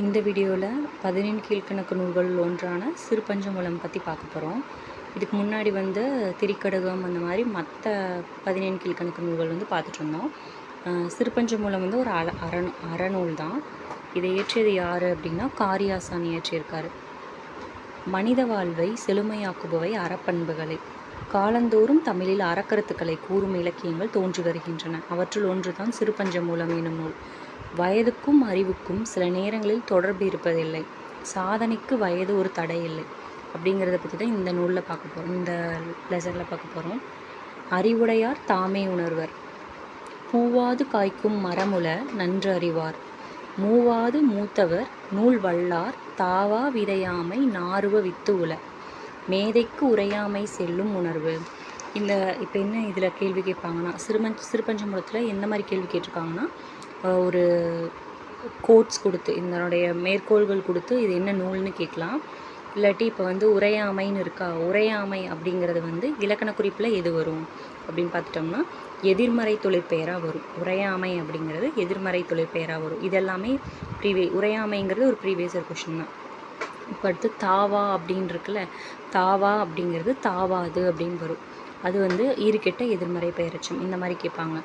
இந்த வீடியோவில் 17 கீழ்க்கணக்கு நூல்கள் ஒன்றான சிறுபஞ்சமூலம் பற்றி பார்க்க போகிறோம். இதுக்கு முன்னாடி திரிக்கடுகம் அந்த மாதிரி மற்ற 17 கீழ்க்கணக்கு நூல்கள் பார்த்துட்டு இருந்தோம். சிறுபஞ்சமூலம் ஒரு அறநூல் தான். இதை இயற்றியது யார் அப்படின்னா காரியாசான் இயற்றியிருக்காரு. மனித வாழ்வை செழுமையாக்குபவை அறப்பண்புகளை. காலந்தோறும் தமிழில் அறக்கருத்துக்களை கூறும் இலக்கியங்கள் தோன்றி வருகின்றன. அவற்றுள் ஒன்றுதான் சிறுபஞ்சமூலம் எனும் நூல். வயதுக்கும் அறிவுக்கும் சில நேரங்களில் தொடர்பு இருப்பதில்லை. சாதனைக்கு வயது ஒரு தடை இல்லை அப்படிங்கிறத பற்றி தான் இந்த நூலில் பார்க்க போகிறோம், இந்த லெசனில் பார்க்க போகிறோம். அறிவுடையார் தாமே உணர்வர். பூவாது காய்க்கும் மரமுல நன்று அறிவார். மூவாது மூத்தவர் நூல் வல்லார். தாவா விதையாமை நாறுவ வித்து உல. மேதைக்கு உரையாமை செல்லும் உணர்வு. இப்போ என்ன இதில் கேள்வி கேட்பாங்கன்னா, சிறுபஞ்சமூலத்தில் எந்த மாதிரி கேள்வி கேட்டிருக்காங்கன்னா, ஒரு கோட்ஸ் கொடுத்து இதனுடைய மேற்கோள்கள் கொடுத்து இது என்ன நூல்னு கேட்கலாம். இல்லாட்டி இப்போ உரையாமைன்னு இருக்கா, உரையாமை அப்படிங்கிறது இலக்கண குறிப்பில் எது வரும் அப்படின்னு பார்த்துட்டோம்னா எதிர்மறை தொழிற்பெயராக வரும். உரையாமை அப்படிங்கிறது எதிர்மறை தொழிற்பெயராக வரும். இதெல்லாமே உரையாமைங்கிறது ஒரு ப்ரீவியஸ் கொஷின் தான். இப்போ அடுத்து தாவா அப்படின்னு இருக்குல்ல, தாவா அப்படிங்கிறது தாவாது அப்படின்னு வரும். அது ஈறுகெட்ட எதிர்மறை பெயரச்சம் இந்த மாதிரி கேட்பாங்க.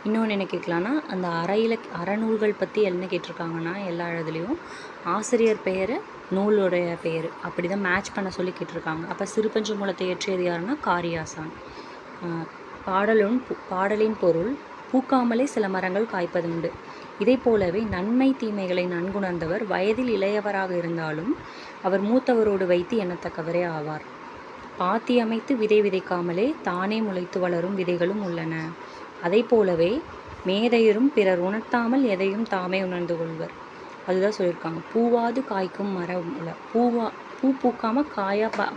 இன்னொன்று என்ன கேட்கலான்னா, அந்த அறநூல்கள் பற்றி என்ன கேட்டிருக்காங்கன்னா, எல்லா இதுலேயும் ஆசிரியர் பெயர் நூலுடைய பெயர் அப்படி தான் மேட்ச் பண்ண சொல்லி கேட்டிருக்காங்க. அப்போ சிறுபஞ்சமூலத்தை இயற்றியது யாருன்னா காரியாசான். பாடலின் பொருள் பூக்காமலே சில மரங்கள் காய்ப்பதுண்டு. இதை போலவே நன்மை தீமைகளை நன்குணர்ந்தவர் வயதில் இளையவராக இருந்தாலும் அவர் மூத்தவரோடு வைத்து எண்ணத்தக்கவரே ஆவார். பாத்தி அமைத்து விதை விதைக்காமலே தானே முளைத்து வளரும் விதைகளும் உள்ளன. அதை போலவே மேதையரும் பிறர் உணர்த்தாமல் எதையும் தாமே உணர்ந்து கொள்வர். அதுதான் சொல்லியிருக்காங்க. பூவாது காய்க்கும் மரம் உள்ள. பூ பூக்காமல் காயாக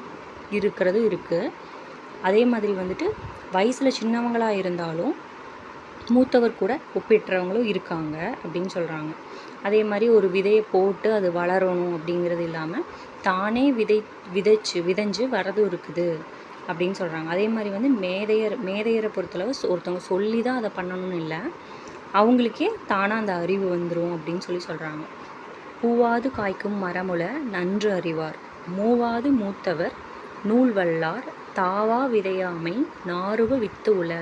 இருக்கிறது இருக்குது. அதே மாதிரி வயசில் சின்னவங்களாக இருந்தாலும் மூத்தவர் கூட ஒப்பிட்டுறவங்களும் இருக்காங்க அப்படின்னு சொல்கிறாங்க. அதே மாதிரி ஒரு விதையை போட்டு அது வளரணும் அப்படிங்கிறது இல்லாமல் தானே விதைஞ்சு வரதும் இருக்குது அப்படின்னு சொல்கிறாங்க. அதே மாதிரி மேதையரை பொறுத்தளவு ஒருத்தவங்க சொல்லி தான் அதை பண்ணணும்னு இல்லை, அவங்களுக்கே தானாக அந்த அறிவு வந்துடும் அப்படின்னு சொல்கிறாங்க. பூவாது காய்க்கும் மரமுல நன்று அறிவார். மூவாது மூத்தவர் நூல் வல்லார். தாவா விதையாமை நாறுவ வித்து உல.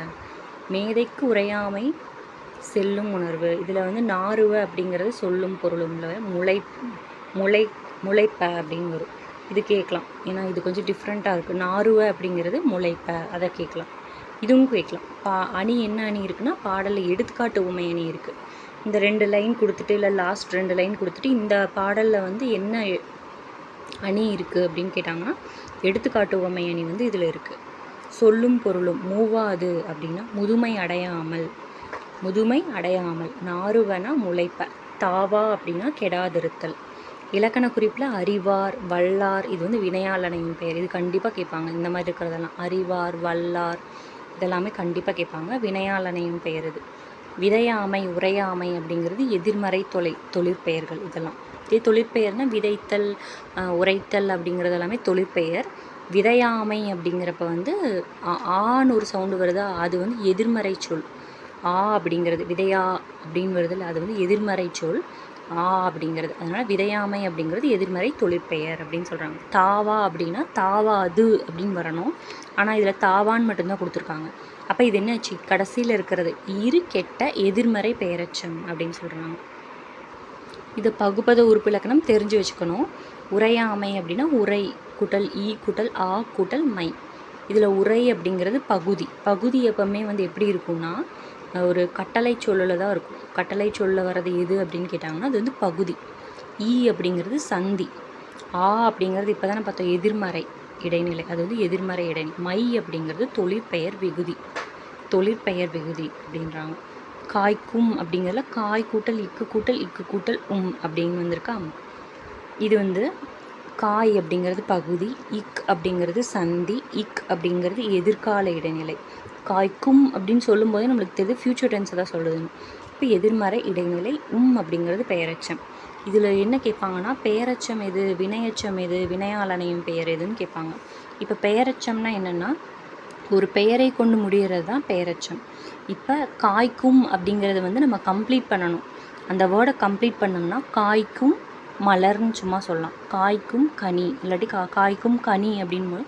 மேதைக்கு உரையாமை செல்லும் உணர்வு. இதில் நாறுவ அப்படிங்கிறது சொல்லும் பொருளும் முளைப்ப அப்படின்னு வரும். இது கேட்கலாம், ஏன்னா இது கொஞ்சம் டிஃப்ரெண்ட்டாக இருக்குது. நாறுவ அப்படிங்கிறது முளைப்ப, அதை கேட்கலாம். இதுவும் கேட்கலாம். அணி என்ன அணி இருக்குன்னா, பாடலில் எடுத்துக்காட்டு உமை அணி இருக்குது. இந்த 2 லைன் கொடுத்துட்டு இல்லை லாஸ்ட் 2 லைன் கொடுத்துட்டு இந்த பாடலில் என்ன அணி இருக்குது அப்படின்னு கேட்டாங்கன்னா எடுத்துக்காட்டு உமை அணி இதில் இருக்குது. சொல்லும் பொருளும் மூவாது அப்படின்னா முதுமை அடையாமல். நாறுவனா முளைப்ப. தாவா அப்படின்னா கெடாதிருத்தல். இலக்கண குறிப்பில் அறிவார் வல்லார் இது வினையாளனையும் பெயர். இது கண்டிப்பாக கேட்பாங்க. இந்த மாதிரி இருக்கிறதெல்லாம் அறிவார் வல்லார் இதெல்லாமே கண்டிப்பாக கேட்பாங்க. வினையாளனையும் பெயர். இது விதையாமை உரையாமை அப்படிங்கிறது எதிர்மறை தொழிற்பெயர்கள். இதெல்லாம் தொழிற்பெயர்னால் விதைத்தல் உரைத்தல் அப்படிங்கிறது எல்லாமே தொழிற்பெயர். விதையாமை அப்படிங்கிறப்ப ஆன்னு ஒரு சவுண்டு வருதா, அது எதிர்மறை சொல். அப்படிங்கிறது விதையா அப்படின்னு வருது இல்லை, அது எதிர்மறை சொல் அப்படிங்கிறது. அதனால் விதையாமை அப்படிங்கிறது எதிர்மறை தொழிற்பெயர் அப்படின்னு சொல்கிறாங்க. தாவா அப்படின்னா தாவாது அப்படின்னு வரணும், ஆனால் இதில் தாவான்னு மட்டும்தான் கொடுத்துருக்காங்க. அப்போ இது என்னாச்சு, கடைசியில் இருக்கிறது ஈறுகெட்ட எதிர்மறை பெயரச்சம் அப்படின்னு சொல்கிறாங்க. இது பகுபத உறுப்பு இலக்கணம் தெரிஞ்சு வச்சுக்கணும். உரையாமை அப்படின்னா உரை கூட்டல் ஈ கூட்டல் ஆ கூட்டல் மை. இதில் உரை அப்படிங்கிறது பகுதி எப்பவுமே எப்படி இருக்கும்னா ஒரு கட்டளை சொல்லில் தான் இருக்கும். கட்டளை சொல்ல வர்றது எது அப்படின்னு கேட்டாங்கன்னா அது பகுதி. ஈ அப்படிங்கிறது சந்தி. ஆ அப்படிங்கிறது இப்போ தானே பார்த்தோம் எதிர்மறை இடைநிலை, அது எதிர்மறை இடைநிலை. மை அப்படிங்கிறது தொழிற்பெயர் விகுதி அப்படின்றாங்க. காய்க்கும் அப்படிங்கிறதுல காய் கூட்டல் இக்கு கூட்டல் அப்படின்னு வந்திருக்கா. இது காய் அப்படிங்கிறது பகுதி, இக் அப்படிங்கிறது சந்தி, இக் அப்படிங்கிறது எதிர்கால இடைநிலை. காய்க்கும் அப்படின்னு சொல்லும்போது நம்மளுக்கு தெரியுது ஃப்யூச்சர் டென்ஸை தான் சொல்லுதுன்னு. இப்போ எதிர்மறை இடைநிலை. அப்படிங்கிறது பெயரச்சம். இதில் என்ன கேட்பாங்கன்னா, பெயரச்சம் எது வினையச்சம் எது வினையாளனையும் பெயர் எதுன்னு கேட்பாங்க. இப்போ பெயரச்சம்னா என்னென்னா, ஒரு பெயரை கொண்டு முடிகிறது தான் பெயரச்சம். இப்போ காய்க்கும் அப்படிங்கிறது நம்ம கம்ப்ளீட் பண்ணணும். அந்த வேர்டை கம்ப்ளீட் பண்ணோம்னா காய்க்கும் மலர்னு சும்மா சொல்லலாம். காய்க்கும் கனி இல்லாட்டி காய்க்கும் கனி அப்படின்னு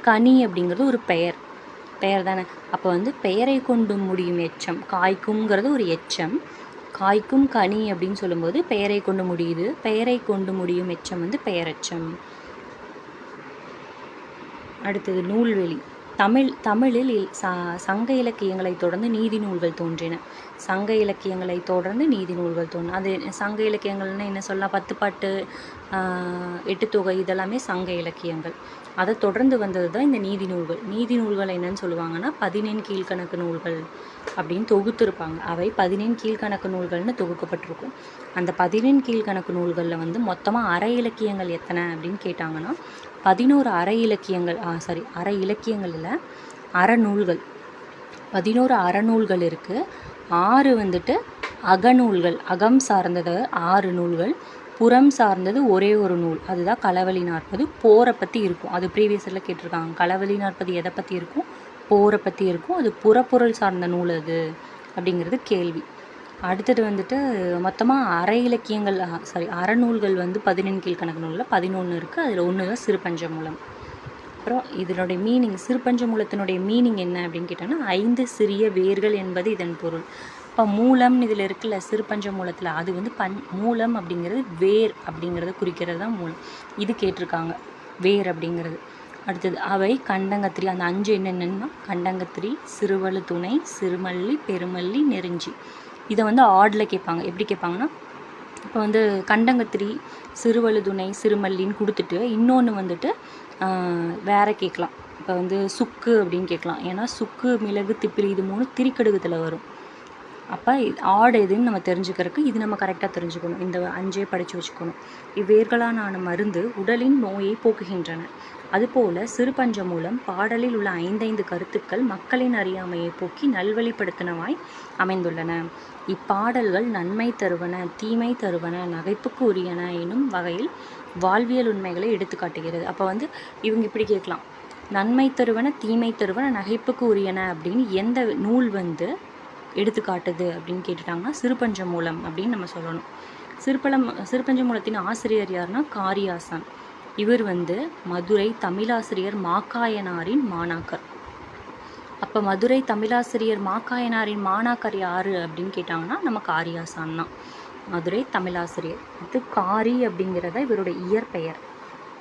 கனி அப்படிங்கிறது ஒரு பெயர் தானே. அப்போ வந்து பெயரை கொண்டு முடியும் எச்சம். காய்க்கும்ங்கிறது ஒரு எச்சம். காய்க்கும் கனி அப்படின்னு சொல்லும்போது பெயரை கொண்டு முடியுது. பெயரை கொண்டு முடியும் எச்சம் வந்து பெயரெச்சம். அடுத்தது நூல்வெளி. தமிழில் சங்க இலக்கியங்களை தொடர்ந்து நீதி நூல்கள் தோன்றின. சங்க இலக்கியங்களை தொடர்ந்து நீதி நூல்கள் தோன்றின. அது சங்க இலக்கியங்கள்னு என்ன சொல்லலாம், 10 பாட்டு, 8 தொகை, இதெல்லாமே சங்க இலக்கியங்கள். அதை தொடர்ந்து வந்தது தான் இந்த நீதி நூல்கள். நீதி நூல்கள் என்னன்னு சொல்லுவாங்கன்னா 14 கீழ்கணக்கு நூல்கள் அப்படின்னு தொகுத்துருப்பாங்க. அவை 14 கீழ்கணக்கு நூல்கள்னு தொகுக்கப்பட்டிருக்கும். அந்த 14 கீழ்கணக்கு நூல்களில் வந்து மொத்தமாக அரை இலக்கியங்கள் எத்தனை அப்படின்னு கேட்டாங்கன்னா 11 அரை இலக்கியங்களில் அறநூல்கள் 11 அறநூல்கள் இருக்குது. 6 வந்துட்டு அகநூல்கள், அகம் சார்ந்தது 6 நூல்கள், புறம் சார்ந்தது ஒரே ஒரு நூல், அதுதான் களவழி 40. போரை பற்றி இருக்கும், அது ப்ரீவியஸில் கேட்டிருக்காங்க. களவழி 40 எதை பற்றி இருக்கும், போரை பற்றி இருக்கும். அது புறப்பொருள் சார்ந்த நூல் அது அப்படிங்கிறது கேள்வி. அடுத்தது வந்துட்டு மொத்தமாக அறநூல்கள் வந்து 14 கீழ்கணக்கு நூலில் 11 இருக்குது. அதில் ஒன்று தான் சிறுபஞ்சமூலம். அப்புறம் இதனுடைய மீனிங், சிறுபஞ்சமூலத்தினுடைய மீனிங் என்ன அப்படின்னு கேட்டாங்கன்னா 5 சிறிய வேர்கள் என்பது இதன் பொருள். இப்போ மூலம்னு இதில் இருக்குல்ல சிறுபஞ்சமூலத்தில், அது வந்து மூலம் அப்படிங்கிறது வேர் அப்படிங்கிறத குறிக்கிறது தான் மூலம். இது கேட்டிருக்காங்க, வேர் அப்படிங்கிறது. அடுத்தது அவை கண்டங்கத்திரி. அந்த 5 என்னென்னா கண்டங்கத்திரி, சிறுவலு துணை, சிறுமல்லி, பெருமல்லி, நெருஞ்சி. இதை வந்து ஆர்டில் கேட்பாங்க. எப்படி கேட்பாங்கன்னா, இப்போ வந்து கண்டங்கத்திரி, சிறுவழுதுணை, சிறுமல்லின்னு கொடுத்துட்டு இன்னொன்று வந்துட்டு வேறு கேட்கலாம். இப்போ வந்து சுக்கு அப்படின்னு கேட்கலாம். ஏன்னா சுக்கு, மிளகு, திப்பிலி இது 3 திரிக்கடுகத்தில் வரும். அப்போ ஆடு எதுன்னு நம்ம தெரிஞ்சுக்கிறதுக்கு இது நம்ம கரெக்டாக தெரிஞ்சுக்கணும். இந்த 5 படித்து வச்சுக்கணும். இவ்வேர்களான மருந்து உடலின் நோயை போக்குகின்றன. அதுபோல சிறுபஞ்சமூலம் பாடலில் உள்ள 5 கருத்துக்கள் மக்களின் அறியாமையை போக்கி நல்வழிப்படுத்தினவாய் அமைந்துள்ளன. இப்பாடல்கள் நன்மை தருவன, தீமை தருவன, நகைப்புக்கு உரியன எனும் வகையில் வாழ்வியல் உண்மைகளை எடுத்து காட்டுகிறது. அப்போ வந்து இவங்க இப்படி கேட்கலாம், நன்மை தருவன, தீமை தருவன, நகைப்புக்கு உரியன அப்படின்னு எந்த நூல் வந்து எடுத்துக்காட்டுது அப்படின்னு கேட்டுட்டாங்கன்னா சிறுபஞ்சமூலம் அப்படின்னு நம்ம சொல்லணும். சிறுபஞ்சமூலத்தின் ஆசிரியர் யாருன்னா காரியாசான். இவர் வந்து மதுரை தமிழாசிரியர் மாக்காயனாரின் மாணாக்கர். அப்போ மதுரை தமிழாசிரியர் மாக்காயனாரின் மாணாக்கர் யார் அப்படின்னு கேட்டாங்கன்னா நம்ம காரியாசான் தான், மதுரை தமிழாசிரியர். இது காரி அப்படிங்கிறத இவருடைய இயற்பெயர்.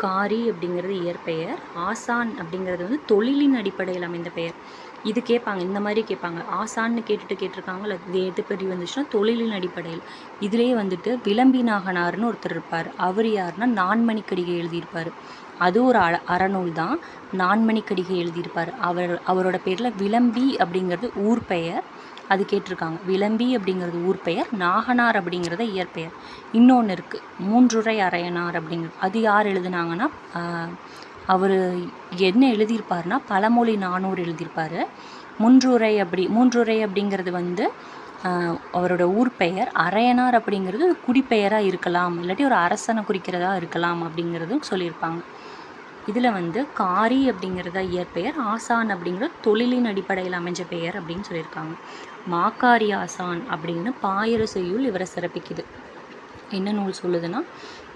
காரி அப்படிங்கிறது இயற்பெயர். ஆசான் அப்படிங்கிறது வந்து தொழிலின் அடிப்படையில் அமைந்த பெயர். இது கேட்பாங்க, இந்த மாதிரி கேட்பாங்க. ஆசான்னு கேட்டிருக்காங்கல்ல, இது எது பற்றி வந்துச்சுன்னா தொழிலின் அடிப்படையில். இதுலேயே வந்துட்டு விளம்பி நாகனார்னு ஒருத்தர் இருப்பார். அவர் யாருன்னா நான்மணிக்கடிகை எழுதியிருப்பார். அது ஒரு அறநூல் தான். நான்மணிக்கடிகை எழுதியிருப்பார். அவரோட பேரில் விளம்பி அப்படிங்கிறது ஊர் பெயர், அது கேட்டிருக்காங்க. விளம்பி அப்படிங்கிறது ஊர் பெயர், நாகனார் அப்படிங்கிறத இயற்பெயர். இன்னொன்று இருக்குது மூன்றுரை அரையனார் அப்படிங்கிறது. அது யார் எழுதுனாங்கன்னா அவர் என்ன எழுதியிருப்பார்னா பழமொழி 400 எழுதியிருப்பார். மூன்றுரை அப்படிங்கிறது வந்து அவரோட ஊர் பெயர். அரையனார் அப்படிங்கிறது குடிப்பெயராக இருக்கலாம், இல்லாட்டி ஒரு அரசனை குறிக்கிறதா இருக்கலாம் அப்படிங்கிறதும் சொல்லியிருப்பாங்க. இதில் வந்து காரி அப்படிங்கிறத இயற்பெயர், ஆசான் அப்படிங்கிறது தொழிலின் அடிப்படையில் அமைஞ்ச பெயர் அப்படின்னு சொல்லியிருக்காங்க. மாக்காரி ஆசான் அப்படின்னு பாயிர செய்யுள் இவரை சிறப்பிக்குது. என்ன நூல் சொல்லுதுன்னா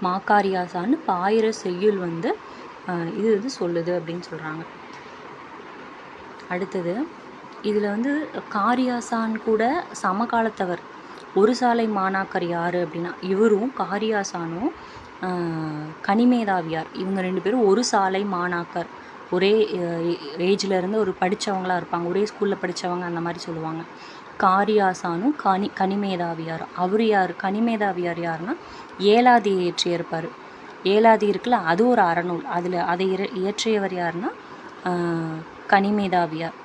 மாக்காரி ஆசான்னு பாயிர செய்யுள் வந்து இது வந்து சொல்லுது அப்படின்னு சொல்கிறாங்க. அடுத்தது இதில் வந்து காரியாசான் கூட சமகாலத்தவர். ஒரு சாலை மாணாக்கர் யார் அப்படின்னா இவரும் காரியாசானும் கனிமேதாவியார், இவங்க 2 பேரும் ஒரு சாலை மாணாக்கர். ஒரே ஏஜில் இருந்து ஒரு படித்தவங்களாக இருப்பாங்க, ஒரே ஸ்கூலில் படித்தவங்க அந்த மாதிரி சொல்லுவாங்க. காரியாசானும் கனிமேதாவியார். அவர் யார், கனிமேதாவியார் யாருன்னா ஏலாதி இயற்றியிருப்பார். ஏலாதி இருக்குல்ல, அது ஒரு அறநூல். அதை இயற்றியவர் யாருன்னா கனிமேதாவியார்.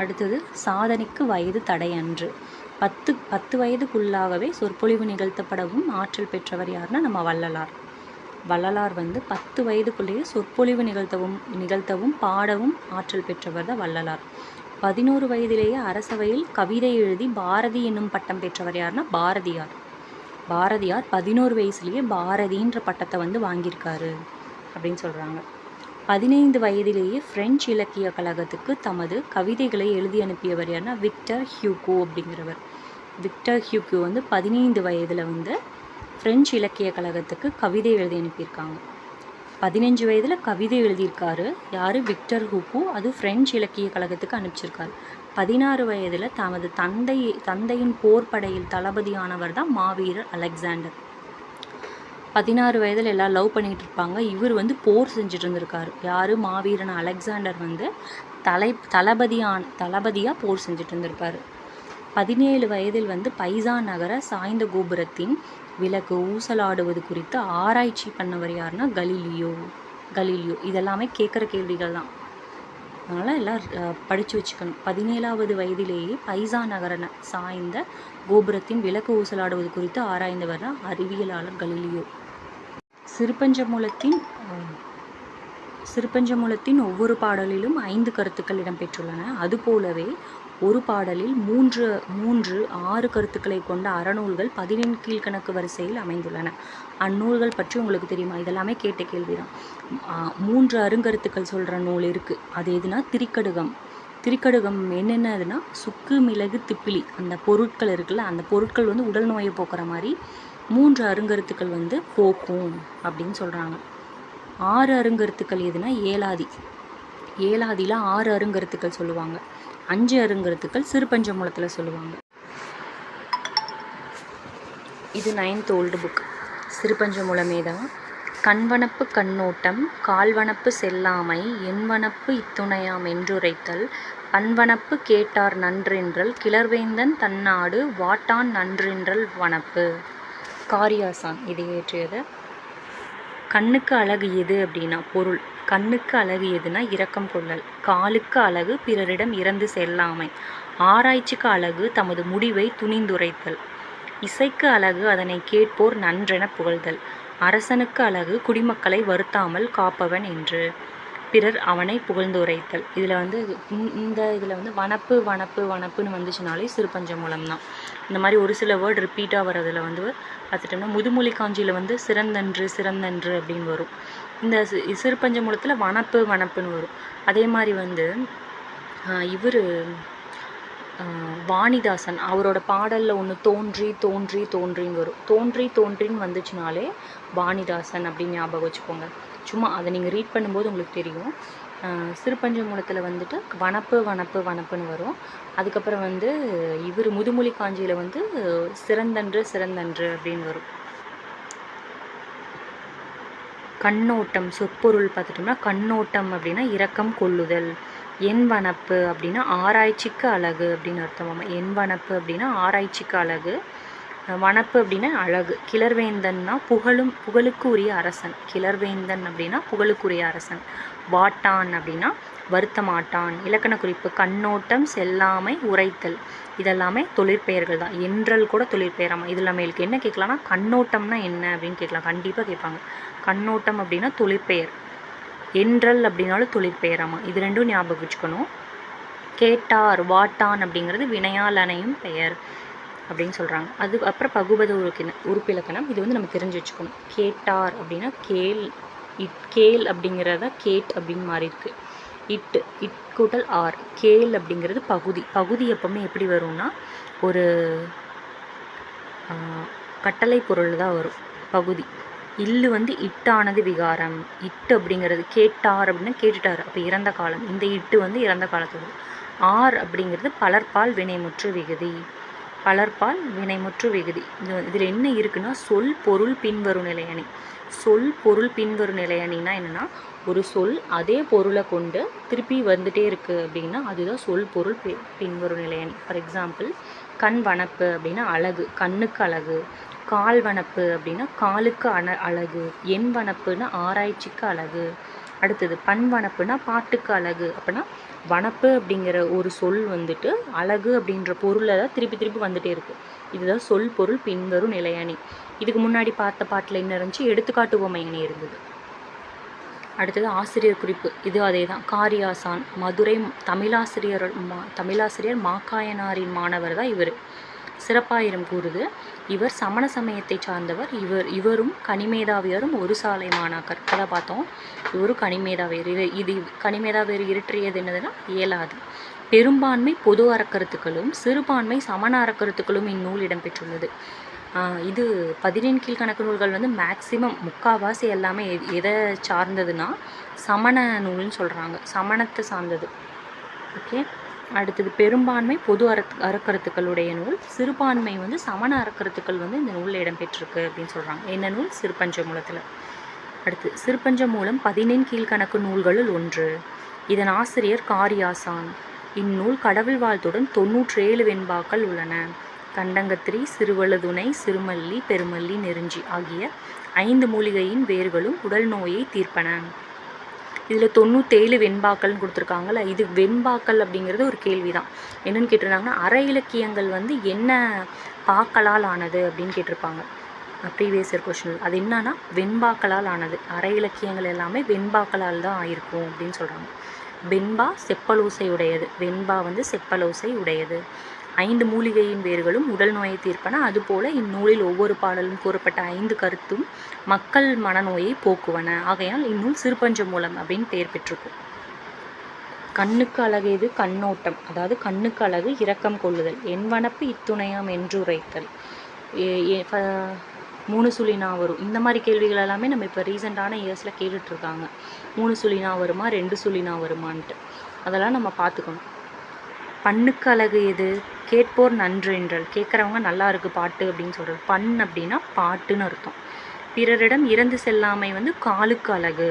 அடுத்தது சாதனைக்கு வயது தடை அன்று. 10 வயதுக்குள்ளாகவே சொற்பொழிவு நிகழ்த்தப்படவும் ஆற்றல் பெற்றவர் யாருன்னா நம்ம வள்ளலார் வந்து 10 வயதுக்குள்ளேயே சொற்பொழிவு நிகழ்த்தவும் பாடவும் ஆற்றல் பெற்றவர் தான் வள்ளலார். 11 வயதிலேயே அரசவையில் கவிதை எழுதி பாரதி என்னும் பட்டம் பெற்றவர் யாருன்னா பாரதியார் 11 வயசுலேயே பாரதின்ற பட்டத்தை வந்து வாங்கியிருக்காரு அப்படின்னு சொல்கிறாங்க. 15 வயதிலேயே பிரெஞ்சு இலக்கிய கழகத்துக்கு தமது கவிதைகளை எழுதி அனுப்பியவர் யாருன்னா விக்டர் ஹியூகோ அப்படிங்கிறவர். விக்டர் ஹியூகோ வந்து 15 வயதில் வந்து ஃப்ரெஞ்சு இலக்கிய கழகத்துக்கு கவிதை எழுதி அனுப்பியிருக்காங்க. 15 வயதில் கவிதை எழுதியிருக்காரு யார்? Victor Hugo. அது ஃப்ரெஞ்சு இலக்கிய கழகத்துக்கு அனுப்பிச்சிருக்காரு. 16 வயதில் தமது தந்தையின் போர்ப்படையில் தளபதியானவர் தான் மாவீரர் அலெக்சாண்டர். 16 வயதில் எல்லாம் லவ் பண்ணிகிட்டு இருப்பாங்க. இவர் வந்து போர் செஞ்சுட்டு இருந்திருக்காரு. யார்? மாவீரன் அலெக்சாண்டர் வந்து தளபதியாக போர் செஞ்சுட்டு இருந்திருப்பார். 17 வயதில் வந்து பைசா நகர சாய்ந்த கோபுரத்தின் விளக்கு ஊசலாடுவது குறித்து ஆராய்ச்சி பண்ணவர் யாருன்னா கலீலியோ. இதெல்லாமே கேட்குற கேள்விகள் தான், அதனால் எல்லாம் படித்து வச்சுக்கணும். 17வது வயதிலேயே பைசா நகர சாய்ந்த கோபுரத்தின் விளக்கு ஊசலாடுவது குறித்து ஆராய்ந்தவர் தான் அறிவியலாளர் கலீலியோ. சிறுபஞ்சமூலத்தின் ஒவ்வொரு பாடலிலும் 5 கருத்துக்கள் இடம்பெற்றுள்ளன. அதுபோலவே ஒரு பாடலில் 6 கருத்துக்களை கொண்ட அறநூல்கள் 14 கீழ்கணக்கு வரிசையில் அமைந்துள்ளன. அந்நூல்கள் பற்றி உங்களுக்கு தெரியுமா? இதெல்லாமே கேட்ட கேள்விதான். 3 அருங்கருத்துக்கள் சொல்கிற நூல் இருக்குது. அது எதுனா திரிக்கடுகம் என்னென்னதுன்னா சுக்கு, மிளகு, திப்பிலி அந்த பொருட்கள் இருக்குல்ல, அந்த பொருட்கள் வந்து உடல் நோயை போக்குற மாதிரி 3 அருங்கருத்துக்கள் வந்து போக்கும் அப்படின்னு சொல்கிறாங்க. 6 அருங்கருத்துக்கள் எதுனா ஏலாதியில் 6 அருங்கருத்துக்கள் சொல்லுவாங்க. 5 அருங்கருத்துக்கள் சிறுபஞ்சமூலத்தில் சொல்லுவாங்க. இது 9th ஓல்டு புக். சிறுபஞ்சமூலமே தான். கண்வனப்பு கண்ணோட்டம், கால்வனப்பு செல்லாமை, எண்வனப்பு இத்துணையாம் என்றுரைத்தல், பண்வனப்பு கேட்டார் நன்றென்றல், கிளர்வேந்தன் தன்னாடு வாட்டான் நன்றென்றல் வனப்பு. காரியாசான் இதை ஏற்றியது. கண்ணுக்கு அழகு எது அப்படின்னா பொருள். கண்ணுக்கு அழகு எதுனா இரக்கம் கொள்ளல். காலுக்கு அழகு பிறரிடம் இறந்து செல்லாமை. ஆராய்ச்சிக்கு அழகு தமது முடிவை துணிந்துரைத்தல். இசைக்கு அழகு அதனை கேட்போர் நன்றென புகழ்தல். அரசனுக்கு அழகு குடிமக்களை வருத்தாமல் காப்பவன் என்று பிறர் அவனை புகழ்ந்துரைத்தல். இதில் வந்து இதில் வந்து வனப்புன்னு வந்துச்சுனாலே சிறுபஞ்சமூலம் தான். இந்த மாதிரி ஒரு சில வேர்டு ரிப்பீட்டாக வரதில் வந்து பார்த்துட்டோம்னா முதுமொழி காஞ்சியில் வந்து சிறந்தன்று அப்படின்னு வரும். இந்த சிறுபஞ்சமூலத்தில் வனப்புன்னு வரும். அதே மாதிரி வந்து இவர் வாணிதாசன் அவரோட பாடலில் ஒன்று தோன்றின்னு வரும். தோன்றின்னு வந்துச்சுனாலே வாணிதாசன் அப்படின்னு ஞாபகம் வச்சுக்கோங்க. சும்மா அதை நீங்கள் ரீட் பண்ணும்போது உங்களுக்கு தெரியும். சிறுபஞ்சமூலத்தில் வந்துட்டு வனப்புன்னு வரும். அதுக்கப்புறம் வந்து இவர் முதுமொழி காஞ்சியில் வந்து சிறந்தன்று அப்படின்னு வரும். கண்ணோட்டம் சொற்பொருள் பார்த்துட்டோம்னா கண்ணோட்டம் அப்படின்னா இரக்கம் கொள்ளுதல். எண்வனப்பு அப்படின்னா ஆராய்ச்சிக்கு அழகு அப்படின்னு அர்த்தம். எண்வனப்பு அப்படின்னா ஆராய்ச்சிக்கு அழகு. வனப்பு அப்படின்னா அழகு. கிளர்வேந்தன்னா புகழுக்கு உரிய அரசன். கிளர்வேந்தன் அப்படின்னா புகழுக்குரிய அரசன். வாட்டான் அப்படின்னா வருத்தமாட்டான். இலக்கண குறிப்பு கண்ணோட்டம், செல்லாமை, உரைத்தல் இதெல்லாமே தொழிற்பெயர்கள் தான். என்றல் கூட தொழிற்பெயராமா. இதில் நம்மளுக்கு என்ன கேட்கலாம்னா கண்ணோட்டம்னா என்ன அப்படின்னு கேட்கலாம். கண்டிப்பாக கேட்பாங்க. கண்ணோட்டம் அப்படின்னா தொழிற்பெயர், என்றல் அப்படின்னாலும் தொழிற்பெயராமா. இது ரெண்டும் ஞாபகம் வச்சுக்கணும். கேட்டார் வாட்டான் அப்படிங்கிறது வினையாளனையும் பெயர் அப்படின்னு சொல்கிறாங்க. அது அப்புறம் பகுபத உறுப்பிலக்கணம். இது வந்து நம்ம தெரிஞ்சு வச்சுக்கணும். கேட்டார் அப்படின்னா கேள் அப்படிங்கிறத கேட் அப்படின்னு மாறி இருக்கு. இட் கூட்டல் ஆர். கேள் அப்படிங்கிறது பகுதி எப்பவுமே எப்படி வரும்னா ஒரு கட்டளை பொருள் தான் வரும் பகுதி. இல்லு வந்து இட்டானது விகாரம். இட்டு அப்படிங்கிறது கேட்டார் அப்படின்னா கேட்டுட்டார், அப்போ இறந்த காலம். இந்த இட்டு வந்து இறந்த காலத்தோடு. ஆர் அப்படிங்கிறது பலர்பால் வினைமுற்று விகுதி. இதில் என்ன இருக்குன்னா சொல் பொருள் பின்வரும் நிலையணி. சொல் பொருள் பின்வரும் நிலையணின்னா என்னென்னா ஒரு சொல் அதே பொருளை கொண்டு திருப்பி வந்துட்டே இருக்குது அப்படின்னா அதுதான் சொல் பொருள் பின்வரும் நிலையணி. ஃபார் எக்ஸாம்பிள் கண் வனப்பு அப்படின்னா அழகு, கண்ணுக்கு அழகு. கால் வனப்பு அப்படின்னா காலுக்கு அழகு. எண் வனப்புன்னா ஆராய்ச்சிக்கு அழகு. அடுத்தது பண் வனப்புனா பாட்டுக்கு அழகு. அப்படின்னா வனப்பு அப்படிங்கிற ஒரு சொல் வந்துட்டு அழகு அப்படின்ற பொருளை தான் திருப்பி வந்துட்டே இருக்குது. இதுதான் சொல் பொருள் பின்வரும் நிலையணி. இதுக்கு முன்னாடி பார்த்த பாட்டில் என்ன இருந்துச்சு? எடுத்துக்காட்டு உவமையணி இருந்தது. அடுத்தது ஆசிரியர் குறிப்பு. இது அதே தான். காரியாசான் மதுரை தமிழாசிரியர் மாக்காயனாரின் மாணவர் தான் இவர். சிறப்பாயிரம் கூறுது. இவர் சமண சமயத்தை சார்ந்தவர். இவரும் கனிமேதாவியரும் ஒரு சாலை மாணாக்கர். அதை பார்த்தோம். இவரும் கனிமேதாவியர். இது கனிமேதாவியர் இயற்றியது என்னதுன்னா ஏலாதி. பெரும்பான்மை பொது அறக்கருத்துக்களும் சிறுபான்மை சமண அறக்கருத்துக்களும் இந்நூல் இடம்பெற்றுள்ளது. இது 17 கீழ்கணக்கு நூல்கள் வந்து மேக்சிமம் முக்கால்வாசி எல்லாமே எதை சார்ந்ததுன்னா சமண நூல்னு சொல்கிறாங்க, சமணத்தை சார்ந்தது. ஓகே, அடுத்தது பெரும்பான்மை பொது அறக்கருத்துக்களுடைய நூல், சிறுபான்மை வந்து சமண அறக்கருத்துக்கள் வந்து இந்த நூலில் இடம்பெற்றிருக்கு அப்படின்னு சொல்கிறாங்க. என்ன நூல்? சிறுபஞ்சமூலத்தில். அடுத்து சிறுபஞ்சமூலம் 17 கீழ்கணக்கு நூல்களுள் ஒன்று. இதன் ஆசிரியர் காரியாசான். இந்நூல் கடவுள் வாழ்த்துடன் 97 வெண்பாக்கள் உள்ளன. கண்டங்கத்திரி, சிறுவழுதுணை, சிறுமல்லி, பெருமல்லி, நெருஞ்சி ஆகிய 5 மூலிகையின் வேர்களும் உடல் நோயை தீர்ப்பன. இதில் 97 வெண்பாக்கள்னு கொடுத்துருக்காங்கல்ல, இது வெண்பாக்கள் அப்படிங்கிறது ஒரு கேள்வி தான். என்னென்னு கேட்டிருந்தாங்கன்னா அற இலக்கியங்கள் வந்து என்ன பாக்களால் ஆனது அப்படின்னு கேட்டிருப்பாங்க ப்ரீவியஸ் இயர் கொஷின். அது என்னன்னா வெண்பாக்களால் ஆனது. அற இலக்கியங்கள் எல்லாமே வெண்பாக்களால் தான் ஆயிருக்கும் அப்படின்னு சொல்கிறாங்க. வெண்பா செப்பலோசை உடையது, வெண்பா வந்து செப்பலோசை உடையது. 5 மூலிகையின் வேர்களும் உடல் நோயை தீர்ப்பன. அதுபோல இந்நூலில் ஒவ்வொரு பாடலும் கூறப்பட்ட 5 கருத்தும் மக்கள் மனநோயை போக்குவன. ஆகையால் இந்நூல் சிறுபஞ்சமூலம் அப்படின்னு பெயர் பெற்றிருக்கும். கண்ணுக்கு அழகு எது? கண்ணோட்டம். அதாவது கண்ணுக்கு அழகு இரக்கம் கொள்ளுதல். என்வனப்பு இத்துணையாம் என்று உரைத்தல். 3 சுழினா வரும். இந்த மாதிரி கேள்விகள் எல்லாமே நம்ம இப்போ ரீசெண்டான இயர்ஸில் கேட்டுட்ருக்காங்க. 3 சுழினா வருமா, 2 சுழினா வருமான்ட்டு. அதெல்லாம் நம்ம பார்த்துக்கணும். பண்ணுக்கு அழகு எது? கேட்போர் நன்று என்றல். கேட்குறவங்க நல்லா இருக்கு பாட்டு அப்படின்னு சொல்கிறது. பண் அப்படின்னா பாட்டுன்னு அர்த்தம். பிறரிடம் இறந்து செல்லாமை வந்து காலுக்கு அழகு.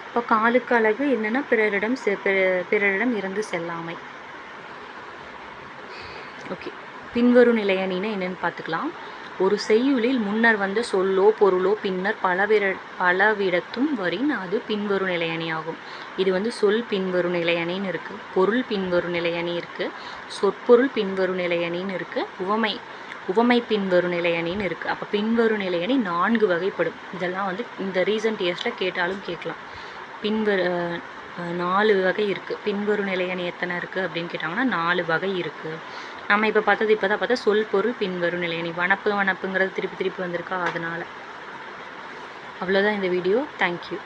இப்போ காலுக்கு அழகு என்னென்னா பிறரிடம் இறந்து செல்லாமை. ஓகே, பின்வரும் நிலையணின்னு என்னென்னு பார்த்துக்கலாம். ஒரு செய்யுளில் முன்னர் வந்த சொல்லோ பொருளோ பின்னர் பலவிடத்தும் வரின் அது பின்வரும் நிலையணியாகும். இது வந்து சொல் பின்வரும் நிலையணின்னு இருக்குது, பொருள் பின்வரும் நிலையணி இருக்குது, சொற்பொருள் பின்வரும் நிலையணின்னு இருக்குது, உவமை பின்வரும் நிலையணின்னு இருக்குது. அப்போ பின்வரும் நிலையணி 4 வகைப்படும். இதெல்லாம் வந்து இந்த ரீசன்ட் இயர்ஸில் கேட்டாலும் கேட்கலாம். 4 வகை இருக்குது. பின்வரும் நிலையணி எத்தனை இருக்குது அப்படின்னு கேட்டாங்கன்னா 4 வகை இருக்குது. நம்ம இப்போ பார்த்தா சொல் பொருள் பின்வரும் நிலையணி. வனப்புங்கிறது திருப்பி வந்திருக்கா, அதனால். அவ்வளோதான் இந்த வீடியோ. தேங்க்யூ.